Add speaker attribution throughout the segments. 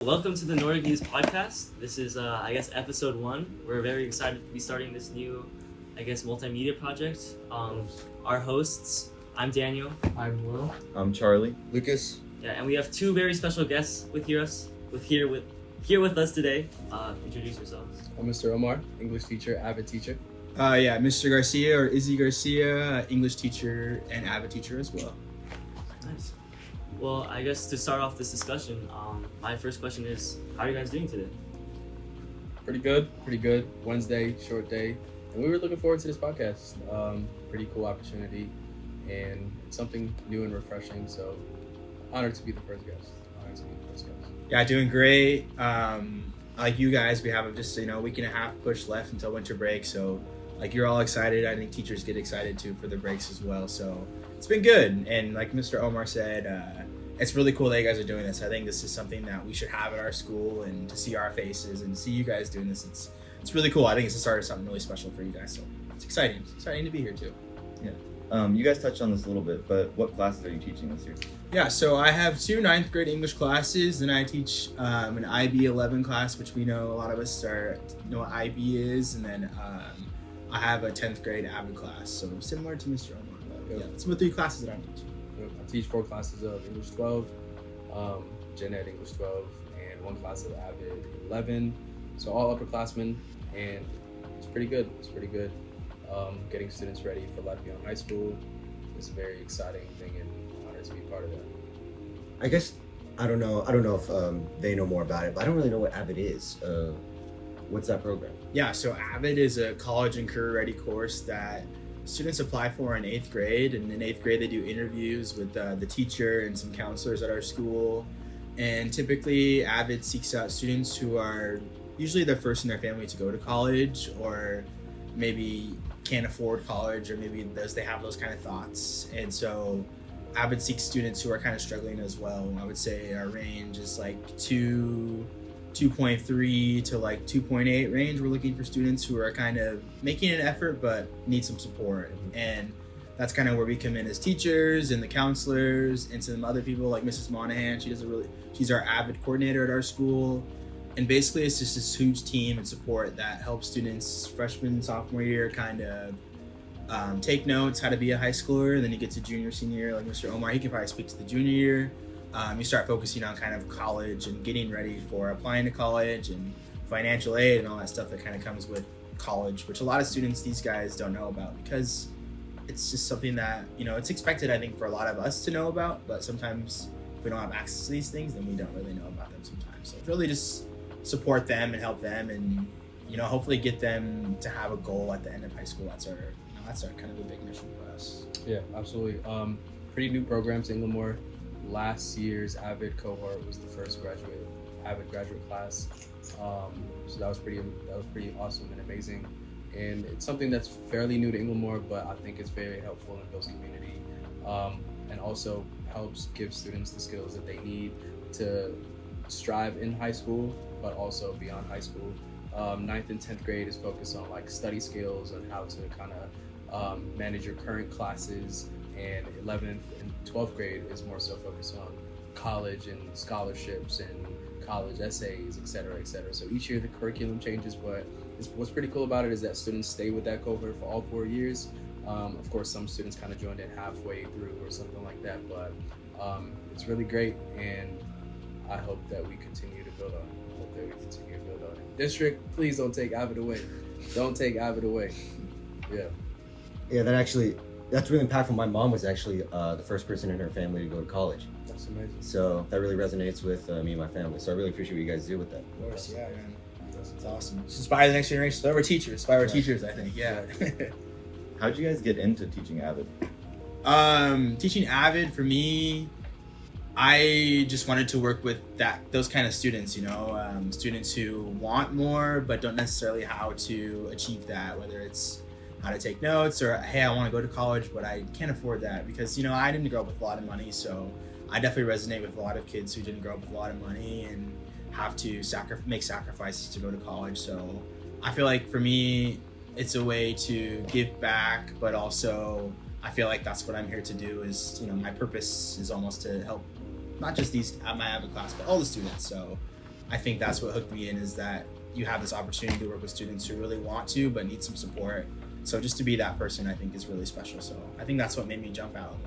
Speaker 1: Welcome to the Nordic News podcast. This is, episode 1. We're very excited to be starting this new, multimedia project. Our hosts, I'm Daniel.
Speaker 2: I'm Will.
Speaker 3: I'm Charlie.
Speaker 4: Lucas.
Speaker 1: Yeah, and we have two very special guests here with us today. Introduce yourselves.
Speaker 2: I'm Mr. Omar, English teacher, avid teacher.
Speaker 5: Mr. Garcia or Izzy Garcia, English teacher and avid teacher as well.
Speaker 1: Nice. Well, I guess to start off this discussion, my first question is, how are you guys doing today?
Speaker 2: Pretty good. Wednesday, short day. And we were looking forward to this podcast. Pretty cool opportunity. And it's something new and refreshing. So honored to be the first guest.
Speaker 5: Yeah, doing great. Like you guys, we have just a week and a half push left until winter break. So like you're all excited. I think teachers get excited too for the breaks as well. So it's been good. And like Mr. Omar said, it's really cool that you guys are doing this. I think this is something that we should have at our school, and to see our faces and see you guys doing this, it's really cool. I think it's the start of something really special for you guys. So it's exciting. It's exciting to be here too.
Speaker 3: Yeah. You guys touched on this a little bit, but what classes are you teaching this year?
Speaker 5: Yeah, so I have 2 9th grade English classes, and I teach an IB 11 class, which we know a lot of us know what IB is, and then I have a 10th grade AVID class, so similar to Mr. Omar. Yeah, it's the 3 classes that I'm teaching.
Speaker 2: I teach 4 classes of English 12, Gen Ed English 12, and 1 class of AVID 11. So all upperclassmen, and it's pretty good. Getting students ready for life beyond high school is a very exciting thing, and honored to be part of that.
Speaker 4: I guess I don't know if they know more about it, but I don't really know what AVID is. What's that program?
Speaker 5: Yeah, so AVID is a college and career ready course that students apply for in 8th grade, and in 8th grade they do interviews with the teacher and some counselors at our school. And typically AVID seeks out students who are usually the first in their family to go to college, or maybe can't afford college, or maybe they have those kind of thoughts. And so AVID seeks students who are kind of struggling as well. I would say our range is like 2.3 to like 2.8 range. We're looking for students who are kind of making an effort but need some support. And that's kind of where we come in as teachers and the counselors and some other people like Mrs. Monahan. She's our AVID coordinator at our school. And basically it's just this huge team and support that helps students freshman, sophomore year kind of take notes how to be a high schooler. And then you get to junior, senior year, like Mr. Omar, he can probably speak to the junior year. You start focusing on kind of college and getting ready for applying to college and financial aid and all that stuff that kind of comes with college, which a lot of students, these guys, don't know about, because it's just something that, it's expected, I think, for a lot of us to know about, but sometimes if we don't have access to these things, then we don't really know about them sometimes. So really just support them and help them, and hopefully get them to have a goal at the end of high school. That's our kind of a big mission for us.
Speaker 2: Yeah, absolutely. Pretty new program to Inglemoor. Last year's AVID cohort was the first AVID graduate class. So that was pretty awesome and amazing. And it's something that's fairly new to Inglemoor, but I think it's very helpful and builds community, and also helps give students the skills that they need to strive in high school, but also beyond high school. 9th and 10th grade is focused on like study skills and how to kind of manage your current classes, and 11th and 12th grade is more so focused on college and scholarships and college essays, etc. So each year the curriculum changes, but what's pretty cool about it is that students stay with that cohort for all 4 years. Of course, some students kind of joined in halfway through or something like that, but it's really great, and I hope that we continue to build on it. District, please don't take AVID away. Don't take AVID away.
Speaker 4: Yeah, that's really impactful. My mom was actually the first person in her family to go to college.
Speaker 2: That's amazing.
Speaker 4: So that really resonates with me and my family. So I really appreciate what you guys do with that.
Speaker 5: Of course, yeah, man. It's awesome. Just inspire the next generation. Inspire our teachers, I think. Yeah.
Speaker 3: How'd you guys get into teaching AVID?
Speaker 5: Teaching AVID for me, I just wanted to work with those kind of students, students who want more but don't necessarily how to achieve that, whether it's how to take notes or, hey, I want to go to college, but I can't afford that, because, I didn't grow up with a lot of money. So I definitely resonate with a lot of kids who didn't grow up with a lot of money and have to make sacrifices to go to college. So I feel like for me, it's a way to give back, but also I feel like that's what I'm here to do is, my purpose is almost to help not just my AVID class, but all the students. So I think that's what hooked me in, is that you have this opportunity to work with students who really want to but need some support. So just to be that person, I think, is really special. So I think that's what made me jump out and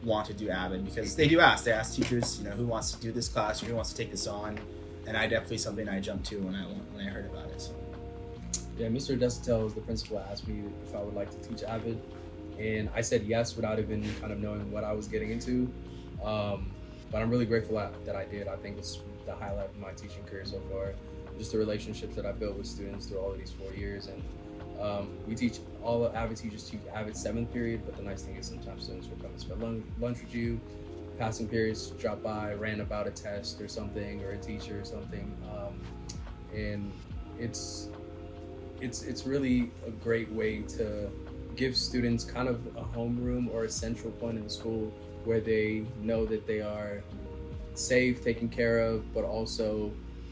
Speaker 5: want to do Avid, because they ask teachers, who wants to do this class or who wants to take this on, and I definitely something I jumped to when I heard about it. So.
Speaker 2: Yeah, Mr. Desatel, the principal, asked me if I would like to teach Avid, and I said yes without even kind of knowing what I was getting into. But I'm really grateful that I did. I think it's the highlight of my teaching career so far. Just the relationships that I built with students through all of these 4 years. And we teach, all the Avid teachers teach Avid 7th period, but the nice thing is sometimes students will come and spend lunch with you. Passing periods, drop by, rant about a test or something, or a teacher or something. And it's really a great way to give students kind of a homeroom or a central point in the school where they know that they are safe, taken care of, but also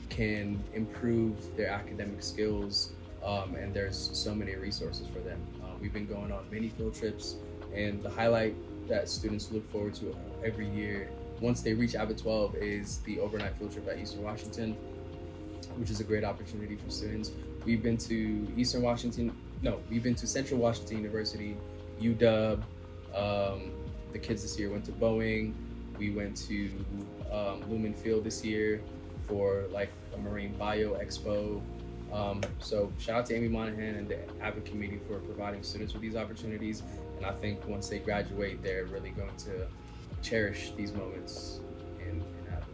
Speaker 2: can improve their academic skills, and there's so many resources for them. We've been going on many field trips, and the highlight that students look forward to every year once they reach Avid 12 is the overnight field trip at Eastern Washington, which is a great opportunity for students. We've been to we've been to Central Washington University, UW. The kids this year went to Boeing. We went to Lumen Field this year for like a Marine Bio Expo. So shout out to Amy Monahan and the Avid committee for providing students with these opportunities. And I think once they graduate, they're really going to cherish these moments in Avid.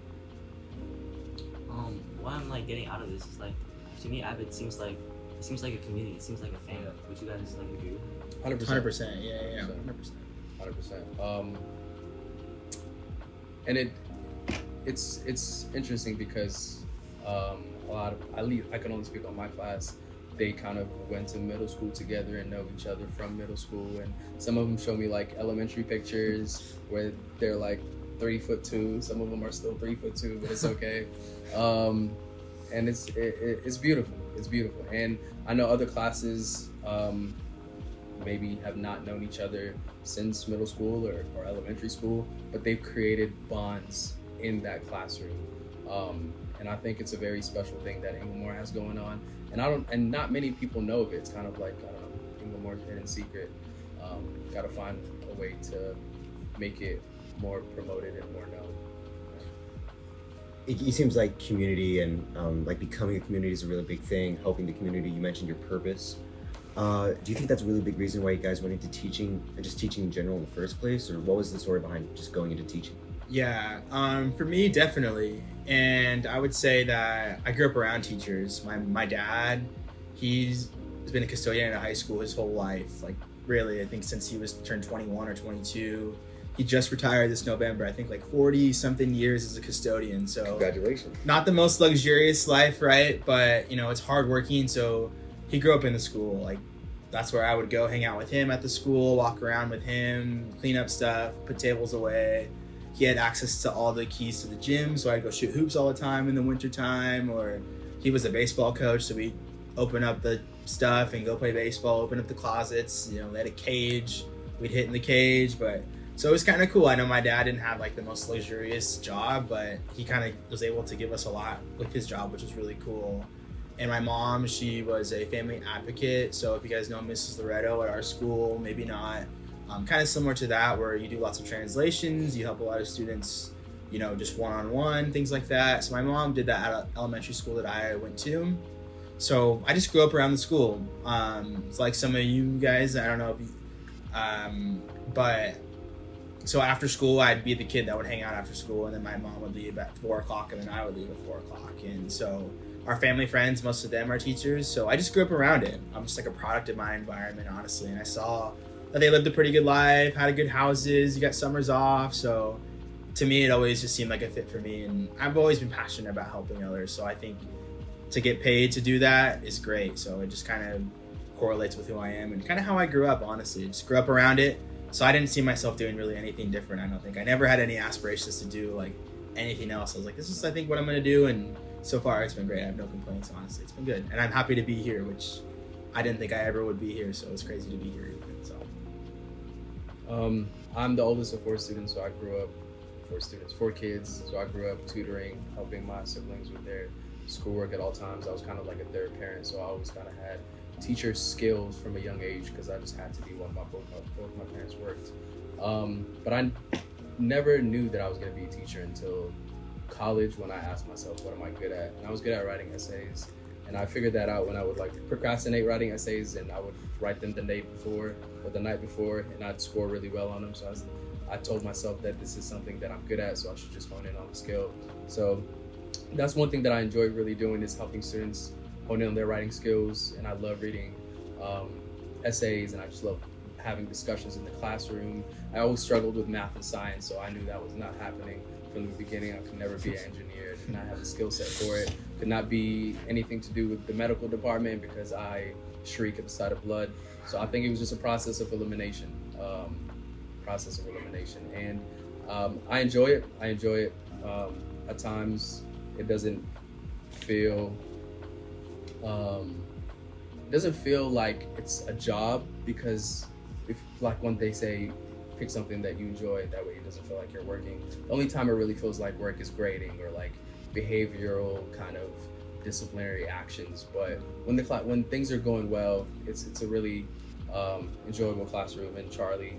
Speaker 1: What I'm like getting out of this is like, to me, Avid seems like a community. It seems like a family. Would you guys like agree?
Speaker 5: 100%. Yeah. 100%.
Speaker 2: 100%. And it's interesting because I can only speak on my class. They kind of went to middle school together and know each other from middle school, and some of them show me like elementary pictures where they're like 3'2". Some of them are still 3'2", but it's okay. And it's beautiful. It's beautiful. And I know other classes maybe have not known each other since middle school or elementary school, but they've created bonds in that classroom. And I think it's a very special thing that Inglemoor has going on. And not many people know of it. It's kind of like, I don't know, Inglemoor's hidden secret. Got to find a way to make it more promoted and more known.
Speaker 4: It seems like community and like becoming a community is a really big thing. Helping the community. You mentioned your purpose. Do you think that's a really big reason why you guys went into teaching and just teaching in general in the first place, or what was the story behind just going into teaching?
Speaker 5: Yeah, for me, definitely. And I would say that I grew up around teachers. My dad, he's been a custodian at a high school his whole life. Like really, I think since he was turned 21 or 22. He just retired this November. I think like 40 something years as a custodian. So
Speaker 4: Congratulations.
Speaker 5: Not the most luxurious life, right? But it's hardworking. So he grew up in the school. Like that's where I would go hang out with him at the school, walk around with him, clean up stuff, put tables away. He had access to all the keys to the gym, so I'd go shoot hoops all the time in the wintertime. Or he was a baseball coach, so we'd open up the stuff and go play baseball, open up the closets. They had a cage. We'd hit in the cage, so it was kind of cool. I know my dad didn't have like the most luxurious job, but he kind of was able to give us a lot with his job, which was really cool. And my mom, she was a family advocate. So if you guys know Mrs. Loretto at our school, maybe not. Kind of similar to that, where you do lots of translations, you help a lot of students, just one-on-one, things like that. So my mom did that at elementary school that I went to. So I just grew up around the school. It's like some of you guys, I don't know if you, but so after school, I'd be the kid that would hang out after school, and then my mom would leave at 4 o'clock, and then I would leave at 4 o'clock. And so our family friends, most of them are teachers. So I just grew up around it. I'm just like a product of my environment, honestly. And I saw that they lived a pretty good life, had good houses, you got summers off. So to me, it always just seemed like a fit for me. And I've always been passionate about helping others. So I think to get paid to do that is great. So it just kind of correlates with who I am and kind of how I grew up, honestly. I just grew up around it. So I didn't see myself doing really anything different, I don't think. I never had any aspirations to do like anything else. I was like, this is, I think, what I'm going to do. And so far, it's been great. I have no complaints, honestly. It's been good. And I'm happy to be here, which I didn't think I ever would be here. So it's crazy to be here.
Speaker 2: I'm the oldest of 4 students, so I grew up 4 kids. So I grew up tutoring, helping my siblings with their schoolwork at all times. I was kind of like a third parent, so I always kind of had teacher skills from a young age because I just had to be when both my parents worked. But I never knew that I was going to be a teacher until college, when I asked myself, what am I good at? And I was good at writing essays. And I figured that out when I would like procrastinate writing essays, and I would write them the day before or the night before, and I'd score really well on them. So I told myself that this is something that I'm good at, so I should just hone in on the skill. So that's one thing that I enjoy really doing, is helping students hone in on their writing skills. And I love reading essays, and I just love having discussions in the classroom. I always struggled with math and science, so I knew that was not happening from the beginning. I could never be an engineer, did not have the skill set for it, could not be anything to do with the medical department because I shriek at the sight of blood. So I think it was just a process of elimination, and I enjoy it. At times it doesn't feel like it's a job, because if, like, when they say pick something that you enjoy, that way it doesn't feel like you're working. The only time it really feels like work is grading or like behavioral kind of disciplinary actions. But when things are going well, it's a really enjoyable classroom. And Charlie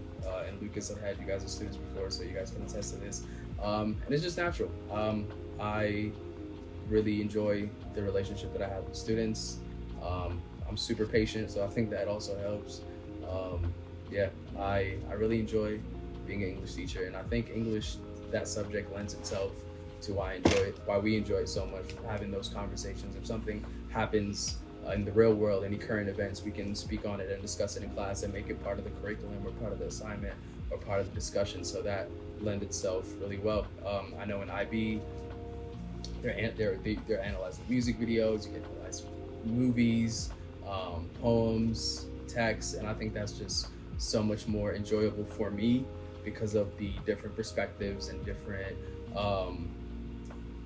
Speaker 2: and Lucas have had you guys as students before, so you guys can attest to this. And it's just natural. I really enjoy the relationship that I have with students. I'm super patient, so I think that also helps. I really enjoy being an English teacher, and I think English, that subject, lends itself to why we enjoy it so much, having those conversations. If something happens in the real world, any current events, we can speak on it and discuss it in class and make it part of the curriculum or part of the assignment or part of the discussion, so that lends itself really well. I know in IB, they're analyzing music videos, you get analyzed movies, poems, texts, and I think that's just so much more enjoyable for me because of the different perspectives and different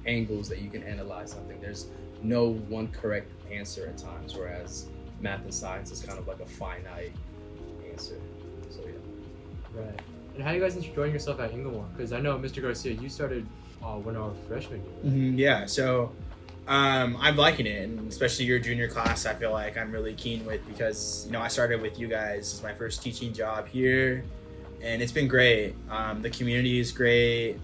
Speaker 2: angles that you can analyze something. There's no one correct answer at times, whereas math and science is kind of like a finite answer. So yeah.
Speaker 6: Right. And how are you guys enjoying yourself at Inglemoor? Because I know, Mr. Garcia, you started when our freshman year.
Speaker 5: Yeah, so I'm liking it, and especially your junior class, I feel like I'm really keen with, because I started with you guys. It's my first teaching job here, and it's been great. The community is great.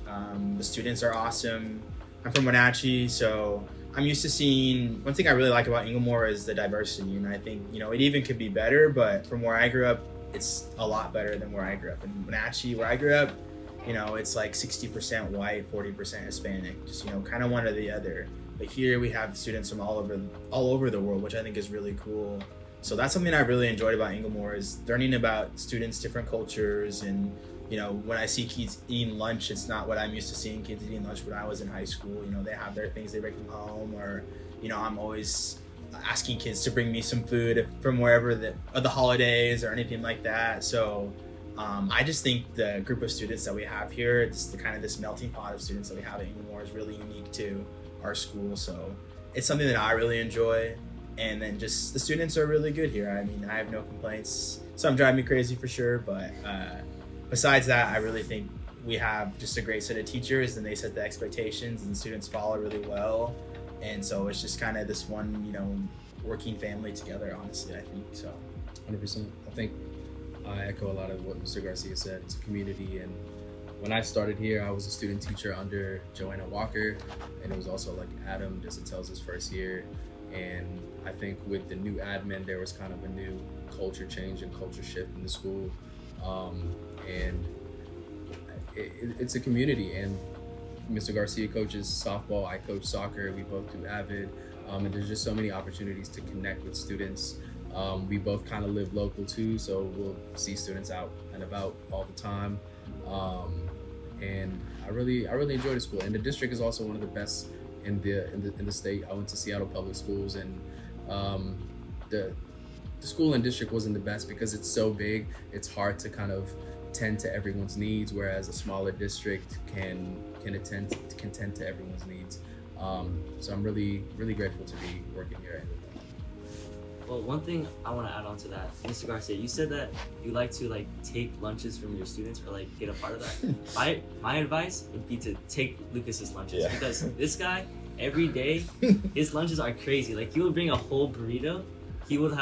Speaker 5: The students are awesome. I'm from Wenatchee, so I'm used to seeing, one thing I really like about Inglemoor is the diversity, and I think it even could be better, but from where I grew up, it's a lot better than where I grew up. In Wenatchee, where I grew up, it's like 60% white, 40% Hispanic, just kind of one or the other. But here we have students from all over the world, which I think is really cool. So that's something I really enjoyed about Inglemoor, is learning about students' different cultures. And when I see kids eating lunch, it's not what I'm used to seeing kids eating lunch when I was in high school. They have their things they bring from home, or I'm always asking kids to bring me some food from wherever the holidays or anything like that. So I just think the group of students that we have here, just this melting pot of students that we have at Inglemoor, is really unique to our school. So it's something that I really enjoy, and then just the students are really good here. I mean, I have no complaints. Some drive me crazy for sure, but besides that, I really think we have just a great set of teachers, and they set the expectations, and the students follow really well. And so it's just kind of this one, working family together, honestly, I think. So
Speaker 2: 100%. I think I echo a lot of what Mr. Garcia said. It's a community, and when I started here, I was a student teacher under Joanna Walker, and it was also like Adam Disatel's first year. And I think with the new admin, there was kind of a new culture change and culture shift in the school. And it's a community, and Mr. Garcia coaches softball, I coach soccer, we both do AVID, and there's just so many opportunities to connect with students. We both kind of live local too, so we'll see students out and about all the time. And I really enjoy the school, and the district is also one of the best in the state. I went to Seattle Public Schools, and the school and district wasn't the best because it's so big. It's hard to kind of tend to everyone's needs, whereas a smaller district can tend to everyone's needs. So I'm really grateful to be working here.
Speaker 1: Well, one thing I want to add on to that, Mr. Garcia, you said that you like to take lunches from your students or get a part of that. My advice would be to take Lucas's lunches, because this guy, every day, his lunches are crazy. Like, he would bring a whole burrito. He would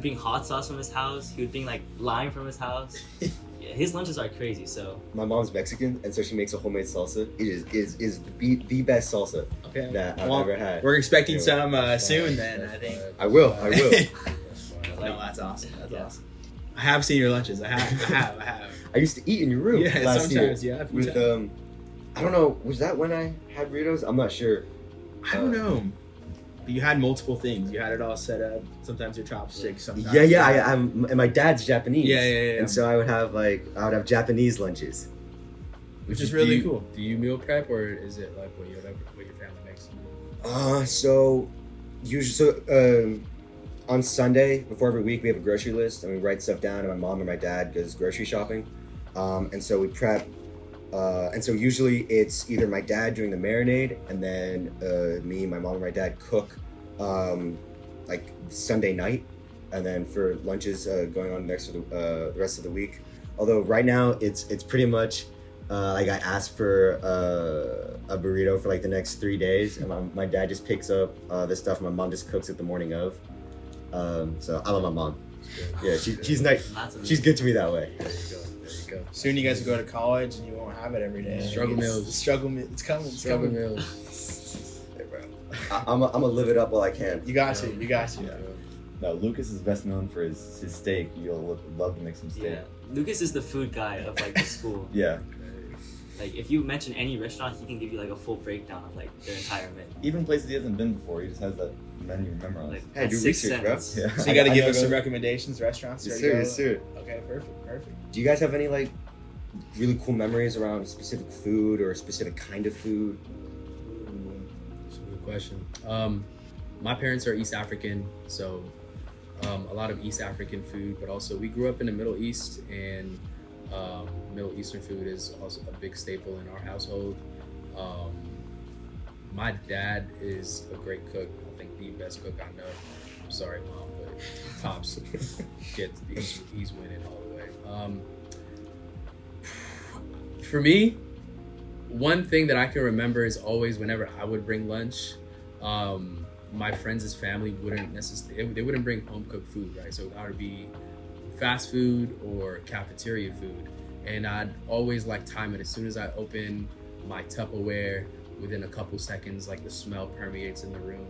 Speaker 1: bring hot sauce from his house. He would bring like lime from his house. Yeah, his lunches are crazy. So
Speaker 4: My mom's Mexican, and so she makes a homemade salsa. It is the best salsa
Speaker 5: Okay.
Speaker 4: that I've
Speaker 5: Well,
Speaker 4: ever had.
Speaker 5: We're expecting some
Speaker 2: That's
Speaker 5: soon
Speaker 2: fine.
Speaker 5: then, I
Speaker 2: That's
Speaker 5: think.
Speaker 2: fine.
Speaker 4: I will.
Speaker 2: That's fine.
Speaker 5: No, that's awesome. That's
Speaker 1: Yeah.
Speaker 5: awesome. I have seen your lunches. I have.
Speaker 4: I used to eat in your room
Speaker 5: Yeah,
Speaker 4: last
Speaker 5: sometimes,
Speaker 4: year
Speaker 5: yeah, a few
Speaker 4: with
Speaker 5: times.
Speaker 4: I don't know, was that when I had burritos? I'm not sure.
Speaker 5: I don't know. But you had multiple things. You had it all set up. Sometimes your chopsticks. Sometimes.
Speaker 4: I'm and my dad's Japanese.
Speaker 5: Yeah.
Speaker 4: And so I would have Japanese lunches.
Speaker 5: Which is really cool.
Speaker 2: Do you meal prep, or is it like what your family makes?
Speaker 4: So usually on Sunday before every week we have a grocery list and we write stuff down, and my mom or my dad goes grocery shopping, and so we prep. And so usually it's either my dad doing the marinade, and then me, my mom, and my dad cook like Sunday night, and then for lunches going on the rest of the week. Although right now it's pretty much like I asked for a burrito for like the next 3 days, and my dad just picks up the stuff. My mom just cooks it the morning of. So I love my mom. Yeah, she's nice.
Speaker 1: That's amazing.
Speaker 4: She's good to me that way.
Speaker 2: There you go.
Speaker 5: Soon you guys will go to college and you won't have it every day.
Speaker 2: Struggle meals.
Speaker 5: Struggle meals. It's coming. It's
Speaker 2: Struggle
Speaker 5: coming.
Speaker 2: meals.
Speaker 4: Hey, bro. I'm gonna live it up while I can.
Speaker 5: You got to. You got to.
Speaker 2: Yeah.
Speaker 3: No, Lucas is best known for his steak. You'll love to make some steak.
Speaker 1: Yeah, Lucas is the food guy of like the school.
Speaker 3: Yeah.
Speaker 1: Like, if you mention any restaurant, he can give you like a full breakdown of like their entire menu.
Speaker 3: Even places he hasn't been before, he just has that menu memorized.
Speaker 1: Like,
Speaker 4: Hey,
Speaker 1: that's
Speaker 4: do
Speaker 1: 6
Speaker 4: research, bro.
Speaker 1: cents.
Speaker 3: Yeah.
Speaker 5: So you got to
Speaker 3: I
Speaker 5: give
Speaker 3: know
Speaker 5: us some
Speaker 3: go-
Speaker 5: recommendations, restaurants.
Speaker 4: Yes,
Speaker 5: ready to
Speaker 4: sir.
Speaker 5: go?
Speaker 4: Yes, sir.
Speaker 5: Okay, perfect.
Speaker 4: Do you guys have any like really cool memories around specific food or a specific kind of food?
Speaker 2: That's a good question. My parents are East African, so a lot of East African food, but also we grew up in the Middle East, and Middle Eastern food is also a big staple in our household. My dad is a great cook. I think the best cook I know. I'm sorry, Mom, but tops he's winning all the way. For me, one thing that I can remember is always whenever I would bring lunch, my friends' family wouldn't necessarily, they wouldn't bring home cooked food, right? So it would either be fast food or cafeteria food. And I'd always like time it. As soon as I open my Tupperware, within a couple seconds, like the smell permeates in the room,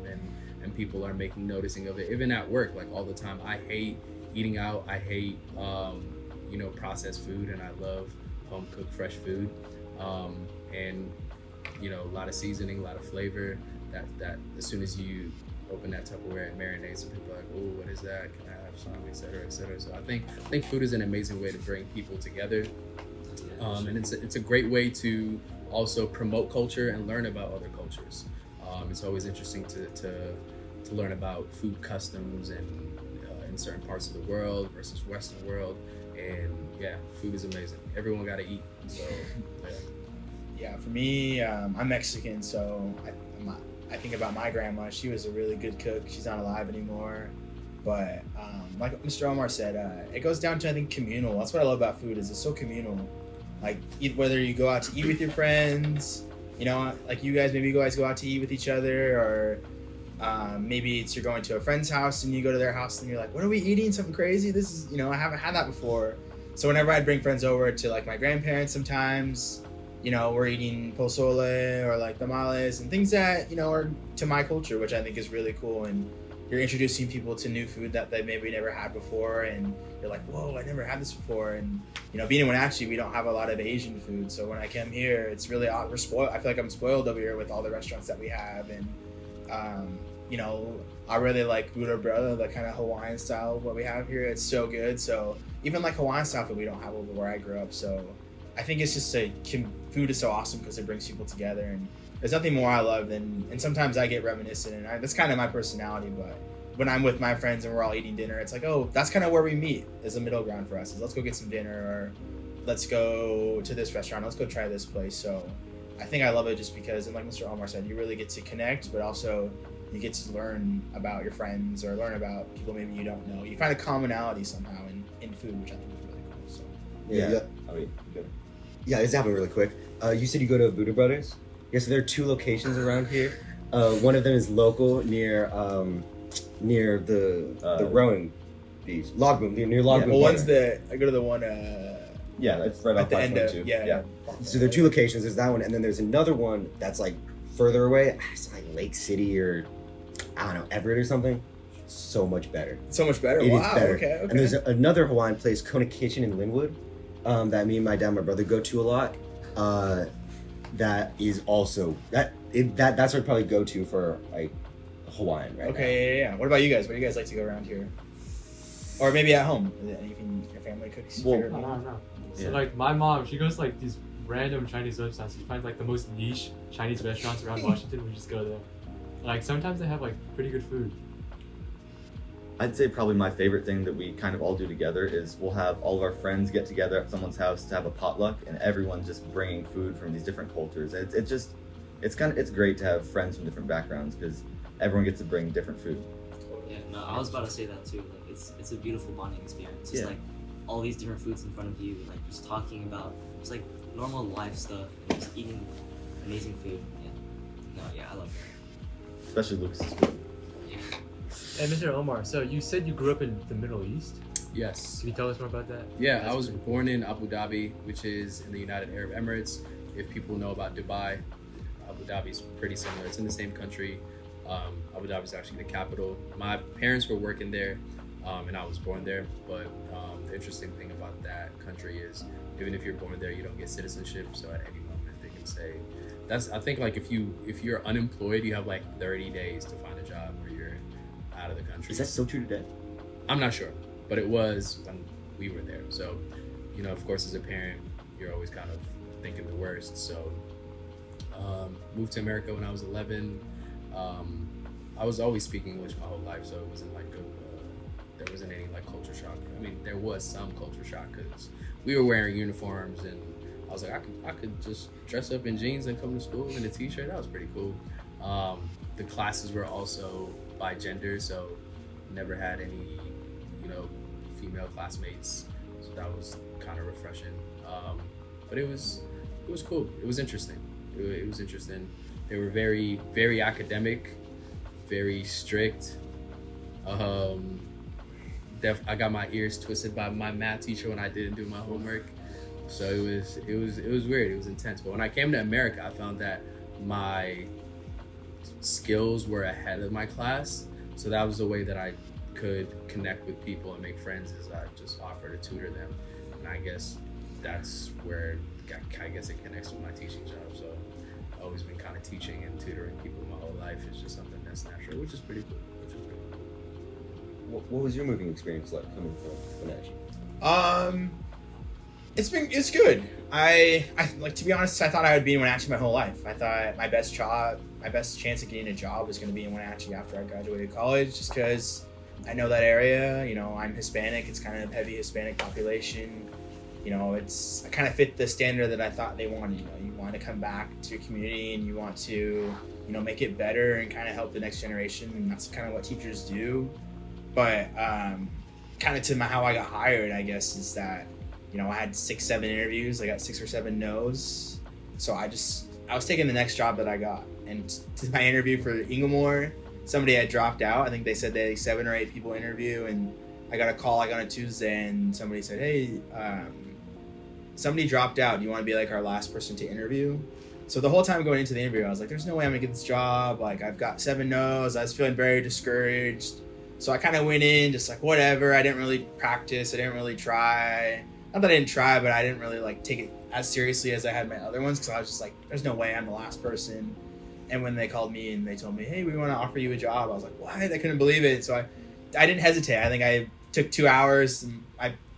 Speaker 2: and people are noticing of it. Even at work, like all the time. I hate eating out. I hate, processed food, and I love home cooked fresh food. And a lot of seasoning, a lot of flavor. That as soon as you open that Tupperware and marinades, and people are like, oh, what is that? Can I have some, et cetera, et cetera. So I think food is an amazing way to bring people together. And it's a great way to also promote culture and learn about other cultures. It's always interesting to learn about food customs and in certain parts of the world versus Western world. And yeah, food is amazing. Everyone got to eat. So
Speaker 5: Yeah, for me, I'm Mexican, so I think about my grandma. She was a really good cook. She's not alive anymore. But like Mr. Omar said, it goes down to, I think, communal. That's what I love about food, is it's so communal. Like, whether you go out to eat with your friends, like you guys go out to eat with each other, or maybe it's you're going to a friend's house and you go to their house and you're like, what are we eating? Something crazy? This is, I haven't had that before. So whenever I'd bring friends over to like my grandparents sometimes, we're eating pozole or like tamales and things that, are to my culture, which I think is really cool. And you're introducing people to new food that they maybe never had before, and you're like, whoa, I never had this before. And being in Wenatchee, we don't have a lot of Asian food, so when I come here, it's really odd. We're spoiled. I feel like I'm spoiled over here with all the restaurants that we have, and I really like Buddha Brother, the kind of Hawaiian style what we have here. It's so good. So even like Hawaiian style food we don't have over where I grew up. So I think it's just food is so awesome because it brings people together, and there's nothing more I love than, and sometimes I get reminiscent, and that's kind of my personality, but when I'm with my friends and we're all eating dinner, it's like, oh, that's kind of where we meet as a middle ground for us, is let's go get some dinner, or let's go to this restaurant, let's go try this place. So I think I love it just because, and like Mr. Omar said, you really get to connect, but also you get to learn about your friends or learn about people maybe you don't know. You find a commonality somehow in food, which I think is really cool. So
Speaker 4: Yeah.
Speaker 3: I mean, good.
Speaker 4: Yeah, this happened really quick. You said you go to Buddha Brothers. Yeah, so there are 2 locations around here. One of them is local near the rowing beach, Logboom, near Logboom.
Speaker 5: Well, one's
Speaker 4: Corner.
Speaker 5: I go to the one
Speaker 3: Yeah, it's right
Speaker 5: at
Speaker 3: off
Speaker 5: the end of
Speaker 3: 522.
Speaker 5: yeah.
Speaker 4: So there are two locations. There's that one, and then there's another one that's like further away. It's like Lake City or I don't know, Everett or something. So much better.
Speaker 5: So much better.
Speaker 4: It is
Speaker 5: Wow.
Speaker 4: better.
Speaker 5: Okay.
Speaker 4: And there's another Hawaiian place, Kona Kitchen in Linwood, that me and my dad and my brother go to a lot. That is also that's what I'd probably go to for like Hawaiian right
Speaker 5: Okay. Yeah. What about you guys? Where do you guys like to go around here? Or maybe at home? Is there anything your family cooks?
Speaker 3: Well,
Speaker 5: favorite
Speaker 6: I
Speaker 5: meal?
Speaker 6: don't know. So
Speaker 3: Yeah.
Speaker 6: like my mom, she goes to like these random Chinese websites. She finds like the most niche Chinese restaurants around Washington. We just go there. Like sometimes they have like pretty good food.
Speaker 3: I'd say probably my favorite thing that we kind of all do together is we'll have all of our friends get together at someone's house to have a potluck, and everyone's just bringing food from these different cultures. It's great to have friends from different backgrounds because everyone gets to bring different food.
Speaker 1: Yeah, no, I was about to say that too. Like, it's a beautiful bonding experience. Just
Speaker 3: Yeah.
Speaker 1: like all these different foods in front of you, like just talking about just like normal life stuff, and just eating amazing food. Yeah, no, yeah, I love it.
Speaker 3: Especially Lucas's food.
Speaker 1: Yeah.
Speaker 6: And Mr. Omar, so you said you grew up in the Middle East.
Speaker 2: Yes.
Speaker 6: Can you tell us more about that?
Speaker 2: Yeah,
Speaker 6: That's
Speaker 2: I was
Speaker 6: pretty cool.
Speaker 2: born in Abu Dhabi, which is in the United Arab Emirates. If people know about Dubai, Abu Dhabi is pretty similar. It's in the same country. Abu Dhabi is actually the capital. My parents were working there, and I was born there. But the interesting thing about that country is, even if you're born there, you don't get citizenship. So at any moment, they can say, I think like if you're unemployed, you have like 30 days to find a job where you're out of the country.
Speaker 4: Is that still true today?
Speaker 2: I'm not sure, but it was when we were there. So, of course, as a parent, you're always kind of thinking the worst. So, moved to America when I was 11. I was always speaking English my whole life, so it wasn't like there wasn't any like culture shock. I mean, there was some culture shock because we were wearing uniforms, and I was like, I could just dress up in jeans and come to school in a t-shirt. That was pretty cool. The classes were also by gender, so never had any, female classmates. So that was kind of refreshing. But it was cool. It was interesting. It was interesting. They were very, very academic, very strict. I got my ears twisted by my math teacher when I didn't do my homework. So it was weird. It was intense. But when I came to America, I found that my skills were ahead of my class. So that was the way that I could connect with people and make friends, is I just offered to tutor them. And I guess that's where I guess it connects with my teaching job. So I've always been kind of teaching and tutoring people my whole life. It's just something that's natural, which is pretty cool.
Speaker 4: What was your moving experience like coming from Wenatchee?
Speaker 5: It's good. I like, to be honest, I thought I would be in Wenatchee my whole life. I thought my best chance of getting a job was going to be in Wenatchee after I graduated college, just because I know that area. I'm Hispanic. It's kind of heavy Hispanic population. I kind of fit the standard that I thought they wanted. You want to come back to your community and you want to, make it better and kind of help the next generation, and that's kind of what teachers do. But kind of to how I got hired, I guess, is that I had 6-7 interviews. I got 6 or 7 no's. So I was taking the next job that I got. And to my interview for Inglemore, somebody had dropped out. I think they said they had 7 or 8 people interview, and I got a call like on a Tuesday, and somebody said, hey, somebody dropped out. Do you want to be like our last person to interview? So the whole time going into the interview, I was like, there's no way I'm gonna get this job. Like, I've got 7 no's. I was feeling very discouraged. So I kind of went in just like, whatever. I didn't really practice. I didn't really try. Not that I didn't try, but I didn't really like take it as seriously as I had my other ones, because I was just like, there's no way I'm the last person. And when they called me and they told me, hey, we want to offer you a job, I was like, what? I couldn't believe it. So I didn't hesitate. I think I took 2 hours. And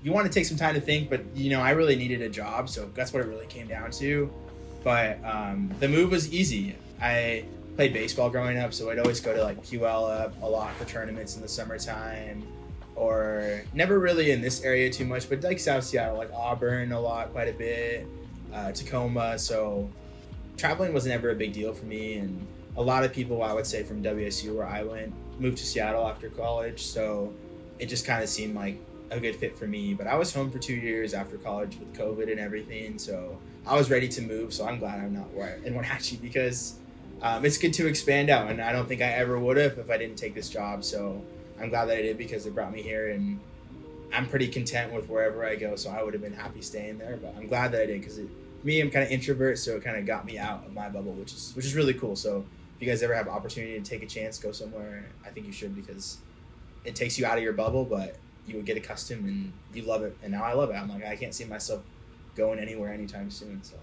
Speaker 5: you want to take some time to think, but I really needed a job, so that's what it really came down to. But the move was easy. I played baseball growing up, so I'd always go to like Puyallup a lot for tournaments in the summertime, or never really in this area too much, but like South Seattle, like Auburn a lot, quite a bit, Tacoma. So traveling was never a big deal for me, and a lot of people, I would say, from WSU where I went, moved to Seattle after college, so it just kind of seemed like a good fit for me. But I was home for 2 years after college with COVID and everything, so I was ready to move. So I'm glad I'm not in Wenatchee, because it's good to expand out, and I don't think I ever would have if I didn't take this job. So I'm glad that I did because it brought me here, and I'm pretty content with wherever I go. So I would have been happy staying there, but I'm glad that I did because me, I'm kind of introvert, so it kind of got me out of my bubble, which is really cool. So if you guys ever have opportunity to take a chance, go somewhere, I think you should because it takes you out of your bubble, but you would get accustomed and you love it. And now I love it. I'm like, I can't see myself going anywhere anytime soon. So.